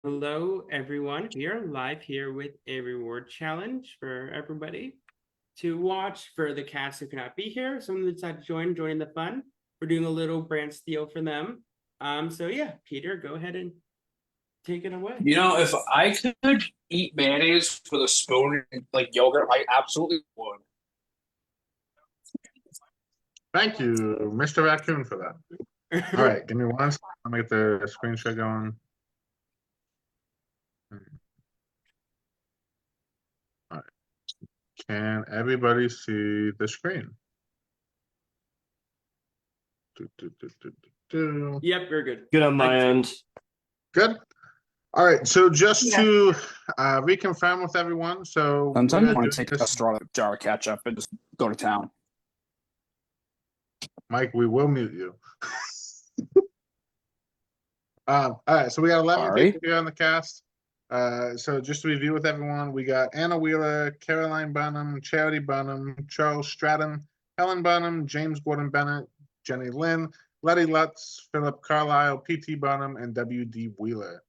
Hello, everyone. We are live here with a reward challenge for everybody to watch. For the cast who cannot be here, someone that decided to join the fun. We're doing a little Brantsteele for them. So yeah, Peter, go ahead and take it away. If I could eat mayonnaise with a spoon like yogurt, I absolutely would. Thank you, Mr. Raccoon, for that. All right, give me one second. Let me get the screen share going. All right. Can everybody see the screen? Yep, we're good. Good on my end. Good. All right, so just to reconfirm with everyone, so Sometimes we're I want to doing take a this. straw jar of ketchup and just go to town. Mike, we will mute you. All right, so we got 11 Sorry. people here on the cast. So just to review with everyone, we got Anna Wheeler, Caroline Bonham, Charity Bonham, Charles Stratton, Helen Bonham, James Gordon Bennett, Jenny Lynn, Letty Lutz, Philip Carlisle, P.T. Bonham, and W.D. Wheeler.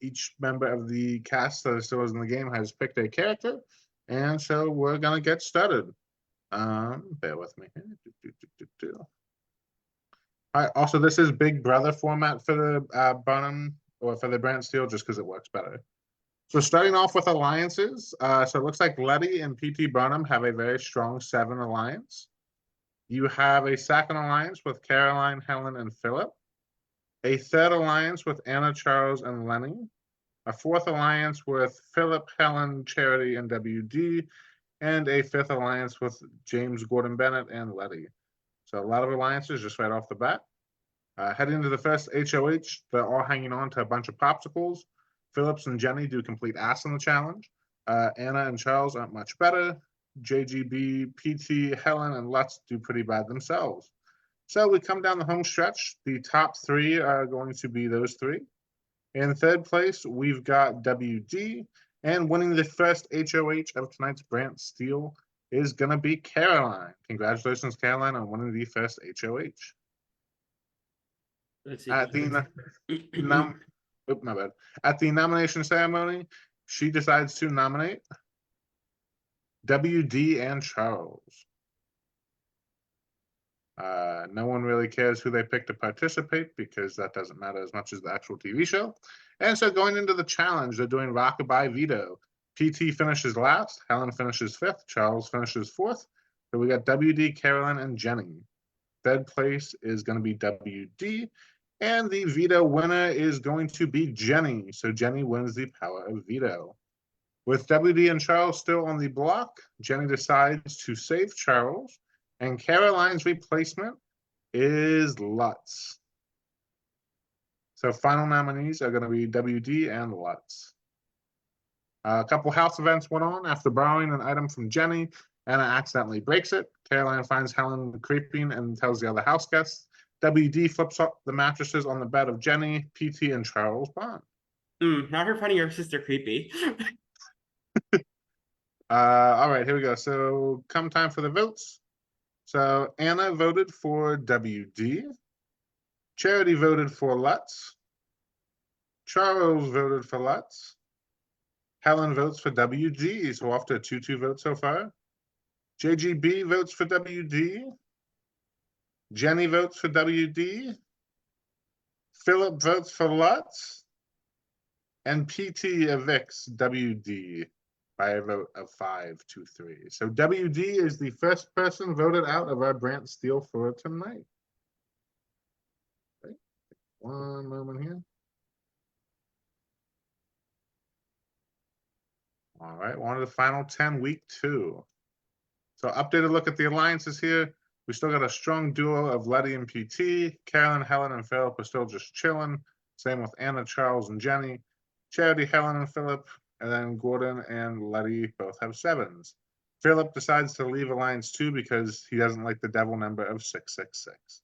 Each member of the cast that still is in the game has picked a character, and so we're gonna get started. Bear with me here. All right, also, this is Big Brother format for the Bonham or for the Brantsteele, just because it works better. So starting off with alliances, so it looks like Letty and PT Bonham have a very strong 7 alliance. You have a second alliance with Caroline, Helen, and Philip. A third alliance with Anna, Charles, and Lenny. A fourth alliance with Philip, Helen, Charity, and WD. And a fifth alliance with James Gordon Bennett and Letty. So a lot of alliances just right off the bat. Heading into the first HOH, they're all hanging on to a bunch of popsicles. Phillips and Jenny do complete ass in the challenge. Anna and Charles aren't much better. JGB, PT, Helen, and Lutz do pretty bad themselves. So we come down the home stretch. The top 3 are going to be those 3. In third place, we've got WD. And winning the first HOH of tonight's Brantsteele is going to be Caroline. Congratulations, Caroline, on winning the first HOH. Let's see. At the my bad. At the nomination ceremony, she decides to nominate WD and Charles. No one really cares who they pick to participate because that doesn't matter as much as the actual TV show. And so going into the challenge, they're doing Rockabye Veto. PT finishes last, Helen finishes 5th, Charles finishes 4th. So we got WD, Caroline, and Jenny. Third place is going to be WD. And the veto winner is going to be Jenny. So Jenny wins the power of veto. With WD and Charles still on the block, Jenny decides to save Charles. And Caroline's replacement is Lutz. So final nominees are going to be WD and Lutz. A couple house events went on after borrowing an item from Jenny. Anna accidentally breaks it. Caroline finds Helen creeping and tells the other house guests. WD flips up the mattresses on the bed of Jenny, PT, and Charles Bond. Now her finding your sister creepy. All right, here we go. So come time for the votes. So Anna voted for WD. Charity voted for Lutz. Charles voted for Lutz. Helen votes for WD. So off to a 2-2 vote so far. JGB votes for WD. Jenny votes for WD. Philip votes for Lutz. And PT evicts WD by a vote of 5-3. So WD is the first person voted out of our Brantsteele for tonight. Okay. One moment here. All right, one of the final 10, week 2. So updated look at the alliances here. We still got a strong duo of Letty and PT. Carolyn, Helen, and Philip are still just chilling. Same with Anna, Charles, and Jenny. Charity, Helen, and Philip. And then Gordon and Letty both have 7s. Philip decides to leave Alliance 2 because he doesn't like the devil number of 666.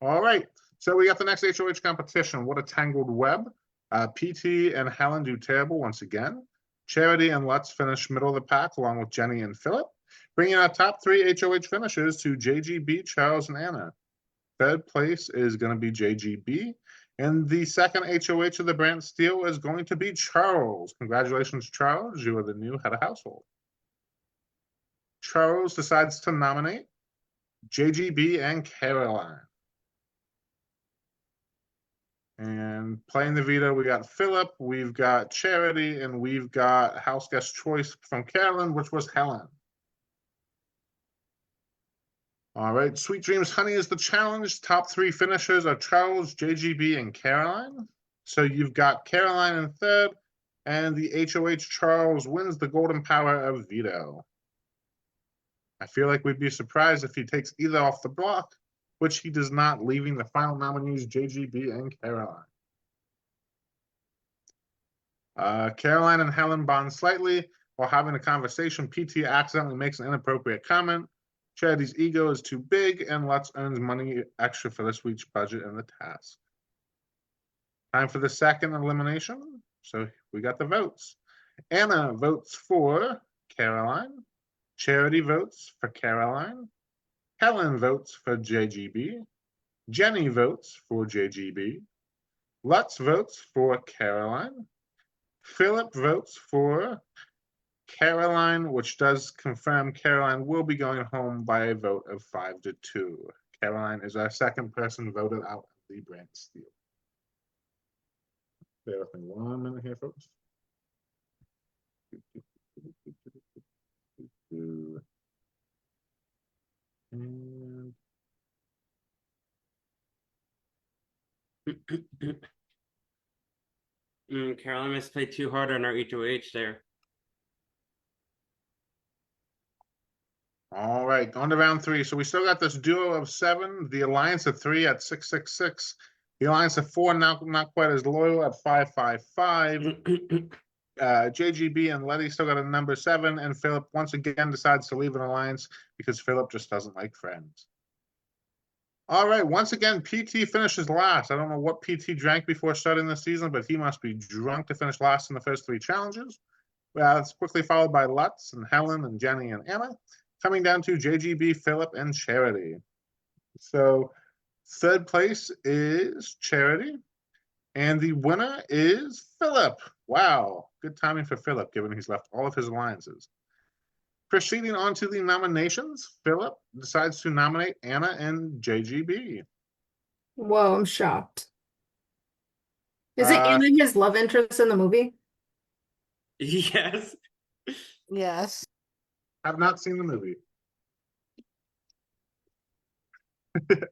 All right, so we got the next HOH competition. What a tangled web. PT and Helen do terrible once again. Charity and Lutz finish middle of the pack along with Jenny and Philip, bringing our top 3 HOH finishers to JGB, Charles, and Anna. Third place is going to be JGB, And the second HOH of the Brantsteele is going to be Charles. Congratulations, Charles. You are the new head of household. Charles decides to nominate JGB and Caroline. And playing the veto, we got Philip, we've got Charity, and we've got house guest choice from Carolyn, which was Helen. All right, Sweet Dreams Honey is the challenge. Top three finishers are Charles, JGB, and Caroline. So you've got Caroline in third, and the HOH Charles wins the golden power of veto. I feel like we'd be surprised if he takes either off the block, which he does not, leaving the final nominees JGB and Caroline. Caroline and Helen bond slightly while having a conversation. PT accidentally makes an inappropriate comment. Charity's ego is too big, and Lutz earns money extra for this week's budget and the task. Time for the second elimination. So we got the votes. Anna votes for Caroline. Charity votes for Caroline. Helen votes for JGB. Jenny votes for JGB. Lutz votes for Caroline. Philip votes for Caroline, which does confirm Caroline will be going home by a vote of 5-2. Caroline is our second person voted out of the Brantsteele. Bear with me 1 minute here, folks. And Caroline must play too hard on our HOH there. all right, going to round three. So we still got this duo of 7, the alliance of 3 at 666, the alliance of 4 not quite as loyal at 555. JGB and Letty still got a number 7, and Philip once again decides to leave an alliance because Philip just doesn't like friends. All right, once again, PT finishes last. I don't know what PT drank before starting the season, but he must be drunk to finish last in the first 3 challenges. It's quickly followed by Lutz and Helen and Jenny and Anna, coming down to JGB, Philip, and Charity. So third place is Charity, and the winner is Philip. Wow, good timing for Philip, given he's left all of his alliances. Proceeding on to the nominations, Philip decides to nominate Anna and JGB. Whoa, I'm shocked. Is it Uh, Anna his love interest in the movie? Yes. Yes. I've not seen the movie.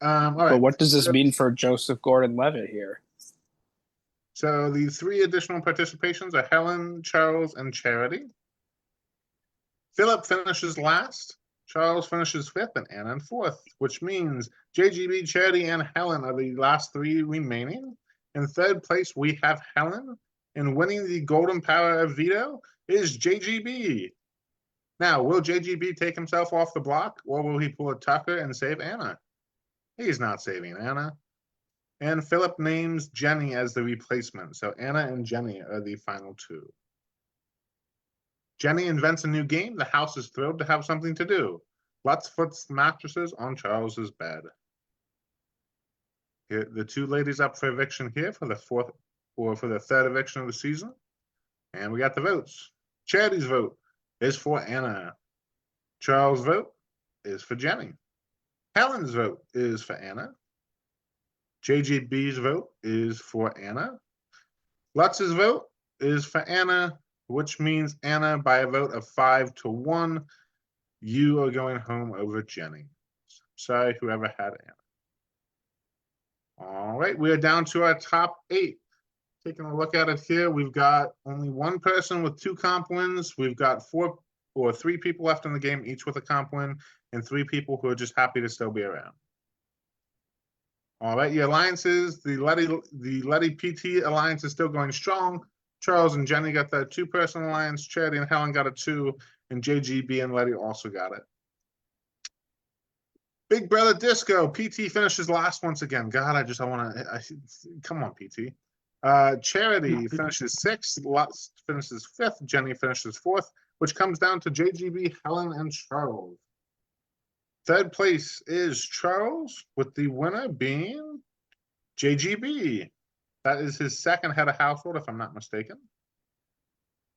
All right. But what does this mean for Joseph Gordon-Levitt here? So the 3 additional participations are Helen, Charles, and Charity. Philip finishes last. Charles finishes 5th, and Anna in 4th, which means JGB, Charity, and Helen are the last 3 remaining. In third place, we have Helen, and winning the golden power of veto is JGB. Now, will JGB take himself off the block, or will he pull a Tucker and save Anna? He's not saving Anna. And Philip names Jenny as the replacement. So Anna and Jenny are the final 2. Jenny invents a new game. The house is thrilled to have something to do. Lutz puts mattresses on Charles's bed. Here, the 2 ladies up for eviction here for the 4th or for the 3rd eviction of the season. And we got the votes. Charity's vote is for Anna. Charles' vote is for Jenny. Helen's vote is for Anna. JGB's vote is for Anna. Lutz's vote is for Anna, which means Anna, by a vote of 5-1, you are going home over Jenny. Sorry, whoever had Anna. All right, we are down to our top 8. Taking a look at it here, we've got only 1 person with 2 comp wins. We've got 3 people left in the game, each with a comp win, and 3 people who are just happy to still be around. All right, your alliances, the Letty PT alliance is still going strong. Charles and Jenny got that 2-person alliance. Charity and Helen got a 2, and JGB and Letty also got it. Big Brother Disco, PT finishes last once again. God, I want to, come on, PT. Charity finishes 6th, Lutz finishes 5th, Jenny finishes 4th, which comes down to JGB, Helen, and Charles. Third place is Charles, with the winner being JGB. That is his second head of household, if I'm not mistaken.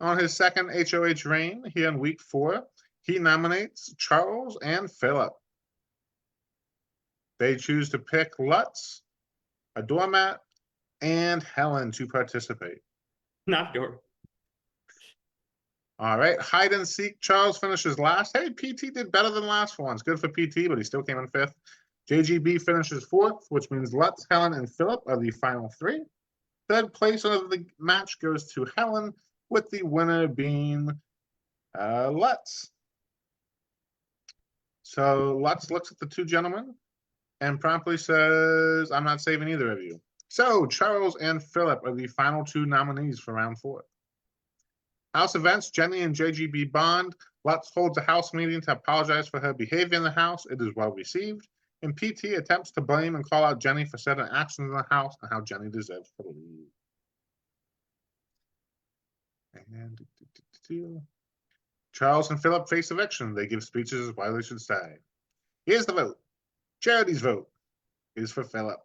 On his second HOH reign here in week 4, he nominates Charles and Philip. They choose to pick Lutz, a doormat, and Helen to participate. Not door. All right, hide and seek. Charles finishes last. Hey, PT did better than last for once. Good for PT, but he still came in 5th. JGB finishes 4th, which means Lutz, Helen, and Philip are the final 3. Third place of the match goes to Helen, with the winner being Lutz. So Lutz looks at the 2 gentlemen and promptly says, I'm not saving either of you. So Charles and Philip are the final 2 nominees for round 4. House events, Jenny and JGB bond. Lutz holds a house meeting to apologize for her behavior in the house. It is well received. And PT attempts to blame and call out Jenny for certain actions in the house and how Jenny deserves to leave. And Charles and Philip face eviction. They give speeches as why they should stay. Here's the vote. Charity's vote is for Philip.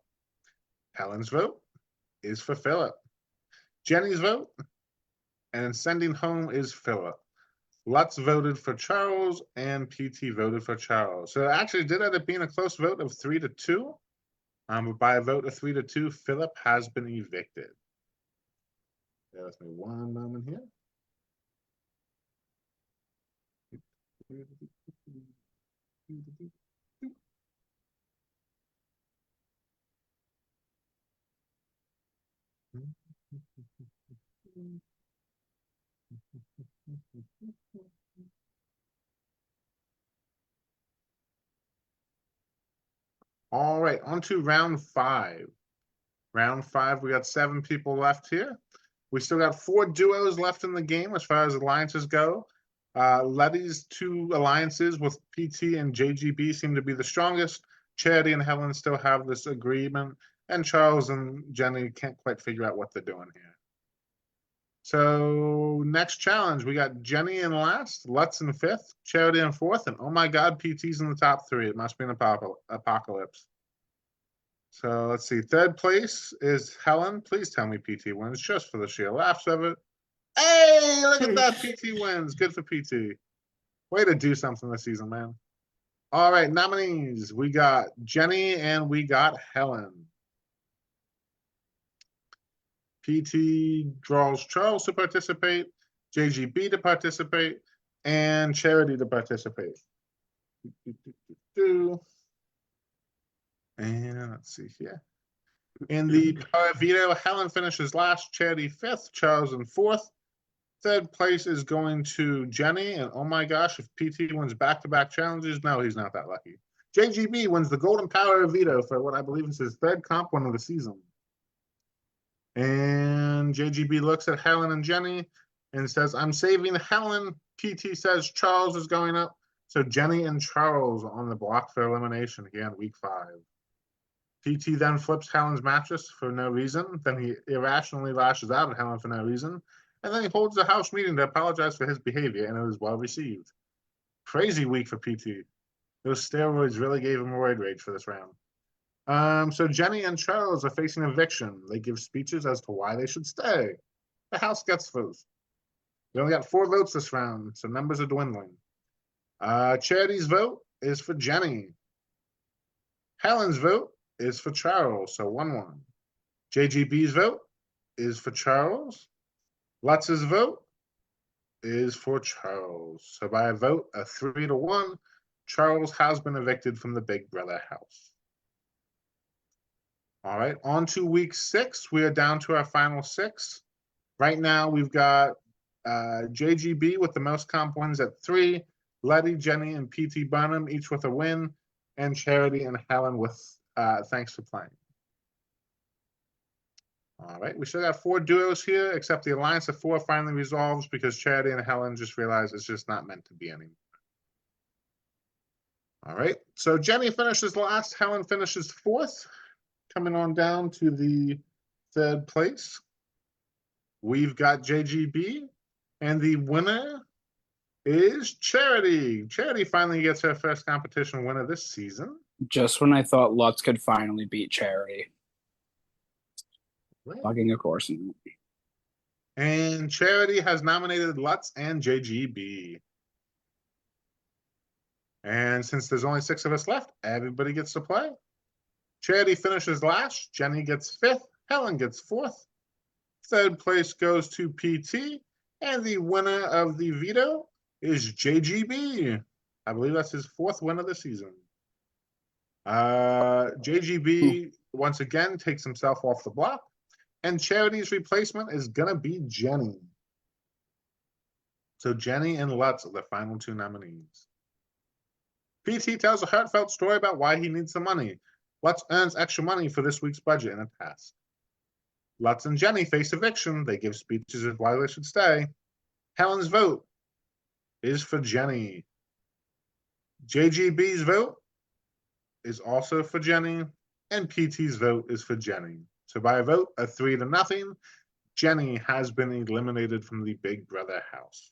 Helen's vote is for Philip. Jenny's vote and sending home is Philip. Lutz voted for Charles and PT voted for Charles. So it actually did end up being a close vote of 3-2. But by a vote of 3-2, Philip has been evicted. Bear with me one moment here. All right, on to round 5. Round 5, we got 7 people left here. We still got 4 duos left in the game as far as alliances go. Letty's 2 alliances with PT and JGB seem to be the strongest. Charity and Helen still have this agreement, and Charles and Jenny can't quite figure out what they're doing here. So next challenge, we got Jenny in last, Lutz in 5th, Charity in 4th, and oh my God, PT's in the top 3. It must be an apocalypse. So let's see. 3rd place is Helen. Please tell me PT wins just for the sheer laughs of it. Hey, look at that. PT wins. Good for PT. Way to do something this season, man. All right, nominees. We got Jenny and we got Helen. PT draws Charles to participate, JGB to participate, and Charity to participate. And let's see here. In the power veto, Helen finishes last, Charity 5th, Charles in 4th. 3rd place is going to Jenny, and oh my gosh, if PT wins back-to-back challenges, no, he's not that lucky. JGB wins the golden power veto for what I believe is his 3rd comp win of the season. And JGB looks at Helen and Jenny and says, I'm saving Helen. PT says Charles is going up. So Jenny and Charles on the block for elimination here in week 5. PT then flips Helen's mattress for no reason. Then he irrationally lashes out at Helen for no reason. And then he holds a house meeting to apologize for his behavior, and it was well received. Crazy week for PT. Those steroids really gave him roid rage for this round. So Jenny and Charles are facing eviction. They give speeches as to why they should stay. The house gets votes. We only got 4 votes this round, so numbers are dwindling. Charity's vote is for Jenny. Helen's vote is for Charles, so 1-1. JGB's vote is for Charles. Lutz's vote is for Charles. So by a vote of 3-1, Charles has been evicted from the Big Brother house. All right, on to week 6. We are down to our final 6. Right now, we've got JGB with the most comp wins at 3, Letty, Jenny, and PT Bonham each with a win, and Charity and Helen with thanks for playing. All right, we still got 4 duos here, except the alliance of 4 finally resolves because Charity and Helen just realized it's just not meant to be anymore. All right, so Jenny finishes last, Helen finishes 4th. Coming on down to the 3rd place, we've got JGB, and the winner is Charity. Charity finally gets her first competition winner this season. Just when I thought Lutz could finally beat Charity. Fucking of course. And Charity has nominated Lutz and JGB. And since there's only 6 of us left, everybody gets to play. Charity finishes last. Jenny gets 5th. Helen gets 4th. 3rd place goes to PT. And the winner of the veto is JGB. I believe that's his 4th win of the season. JGB once again takes himself off the block. And Charity's replacement is going to be Jenny. So Jenny and Lutz are the final 2 nominees. PT tells a heartfelt story about why he needs the money. Lutz earns extra money for this week's budget in a task. Lutz and Jenny face eviction. They give speeches of why they should stay. Helen's vote is for Jenny. JGB's vote is also for Jenny. And PT's vote is for Jenny. So by a vote of 3-0, Jenny has been eliminated from the Big Brother house.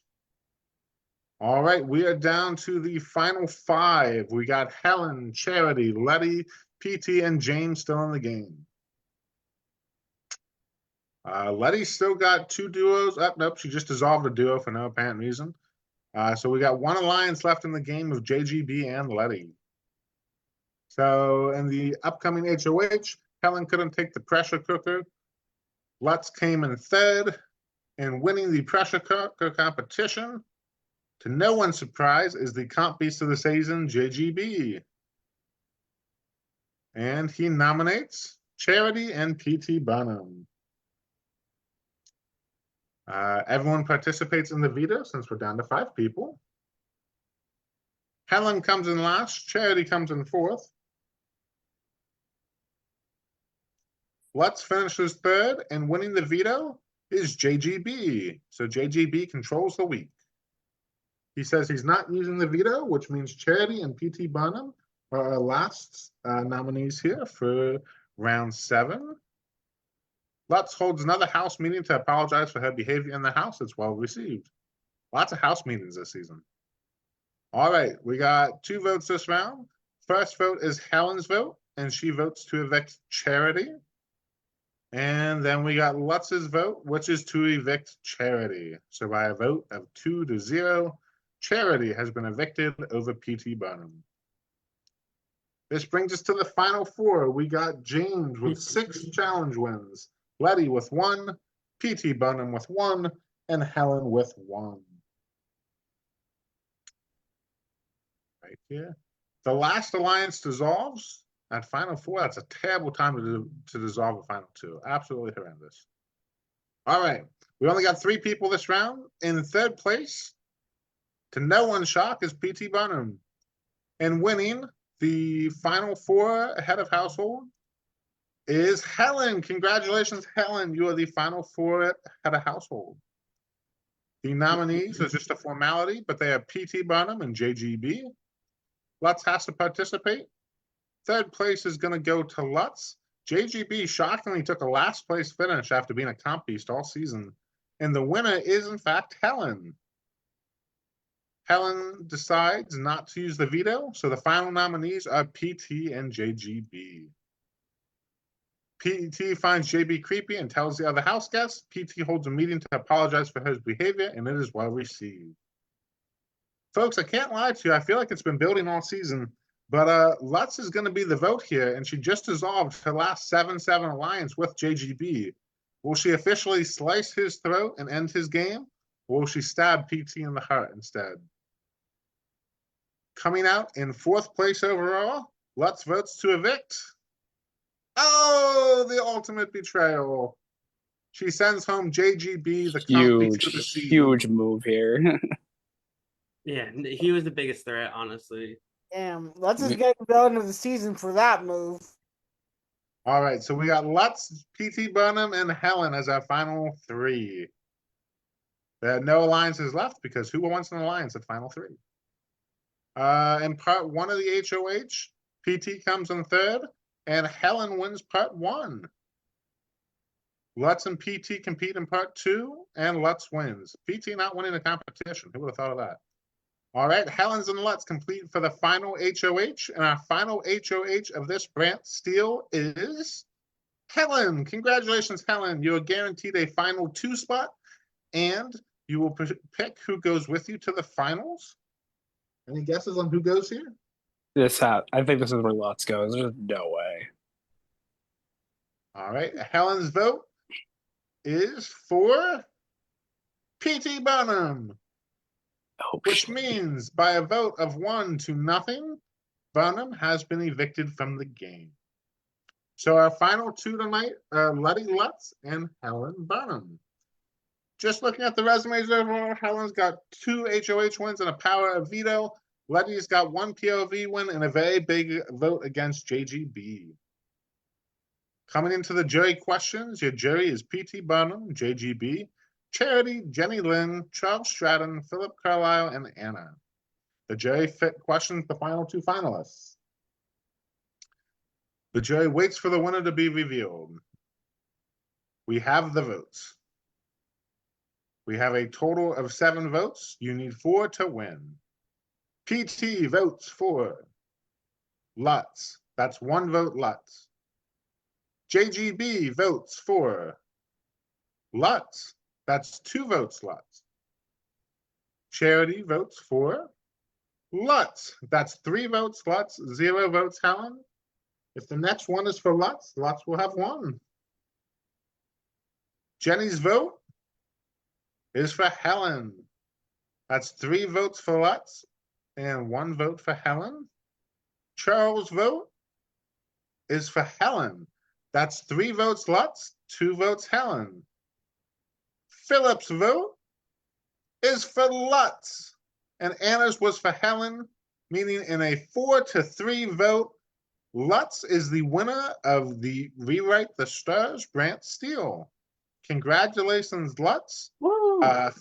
All right, we are down to the final 5. We got Helen, Charity, Letty, PT, and James still in the game. Letty still got 2 duos up. Nope, she just dissolved a duo for no apparent reason. So we got 1 alliance left in the game of JGB and Letty. So in the upcoming HOH, Helen couldn't take the pressure cooker. Lutz came in 3rd and winning the pressure cooker competition. To no one's surprise is the comp beast of the season, JGB. And he nominates Charity and PT Bonham. Everyone participates in the veto since we're down to 5 people. Helen comes in last. Charity comes in 4th. Lutz finishes 3rd, and winning the veto is JGB. So JGB controls the week. He says he's not using the veto, which means Charity and PT Bonham are our last nominees here for round 7. Lutz holds another house meeting to apologize for her behavior in the house. It's well received. Lots of house meetings this season. All right, we got 2 votes this round. First vote is Helen's vote, and she votes to evict Charity. And then we got Lutz's vote, which is to evict Charity. So by a vote of 2-0, Charity has been evicted over PT Bonham. This brings us to the final 4. We got James with 6 challenge wins, Letty with 1, PT Bonham with 1, and Helen with 1. Right here. The last alliance dissolves at final 4. That's a terrible time to dissolve a final 2. Absolutely horrendous. All right. We only got 3 people this round. In 3rd place, to no one's shock, is PT Bonham. And winning the final 4 head of household is Helen. Congratulations, Helen. You are the final 4 head of household. The nominees is just a formality, but they are PT Bonham and JGB. Lutz has to participate. 3rd place is going to go to Lutz. JGB shockingly took a last place finish after being a comp beast all season. And the winner is, in fact, Helen. Helen decides not to use the veto, so the final nominees are PT and JGB. PT finds JB creepy and tells the other house guests. PT holds a meeting to apologize for his behavior, and it is well received. Folks, I can't lie to you. I feel like it's been building all season, but Lutz is going to be the vote here, and she just dissolved her last 7-7 alliance with JGB. Will she officially slice his throat and end his game, or will she stab PT in the heart instead? Coming out in 4th place overall, Lutz votes to evict. Oh, the ultimate betrayal. She sends home JGB, the Huge move here. Yeah, he was the biggest threat, honestly. Damn, let's just get going into the season for that move. All right, so we got Lutz, PT Bonham, and Helen as our final 3. There are no alliances left because who wants an alliance at final 3? In part 1 of the HOH, PT comes in 3rd, and Helen wins part 1. Lutz and PT compete in part 2, and Lutz wins. PT not winning the competition. Who would have thought of that? All right, Helen's and Lutz complete for the final HOH, and our final HOH of this Brantsteele is Helen. Congratulations, Helen. You are guaranteed a final 2 spot, and you will pick who goes with you to the finals. Any guesses on who goes here? I think this is where Lutz goes. There's no way. All right. Helen's vote is for P.T. Bonham, Oh, which shit. means by a vote of 1-0, Bonham has been evicted from the game. So our final 2 tonight are Letty Lutz and Helen Bonham. Just looking at the resumes overall, Helen's got 2 HOH wins and a power of veto. Letty's got 1 POV win and a very big vote against JGB. Coming into the jury questions, your jury is P.T. Bonham, JGB, Charity, Jenny Lynn, Charles Stratton, Philip Carlisle, and Anna. The jury questions the final 2 finalists. The jury waits for the winner to be revealed. We have the votes. We have a total of 7 votes. You need 4 to win. PT votes for Lutz. That's 1 vote Lutz. JGB votes for Lutz. That's 2 votes Lutz. Charity votes for Lutz. That's 3 votes Lutz, 0 votes Helen. If the next one is for Lutz, Lutz will have 1. Jenny's vote is for Helen. That's 3 votes for Lutz and 1 vote for Helen. Charles' vote is for Helen. That's 3 votes Lutz, 2 votes Helen. Philip's vote is for Lutz, and Anna's was for Helen, meaning in a 4-3 vote, Lutz is the winner of the Rewrite the Stars Brantsteele. Congratulations, Lutz.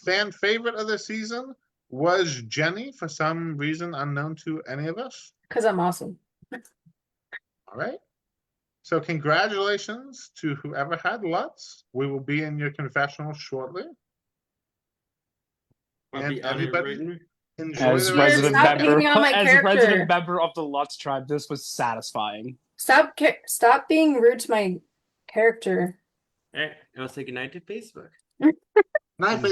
Fan favorite of the season was Jenny for some reason unknown to any of us. Because I'm awesome. All right. So congratulations to whoever had Lutz. We will be in your confessional shortly. I'll And be everybody unwritten. enjoy As the rest of resident the Stop day. member, hating on my as character. resident member of the Lutz tribe, this was satisfying. Stop being rude to my character. All right, I'll say goodnight to Facebook. Night,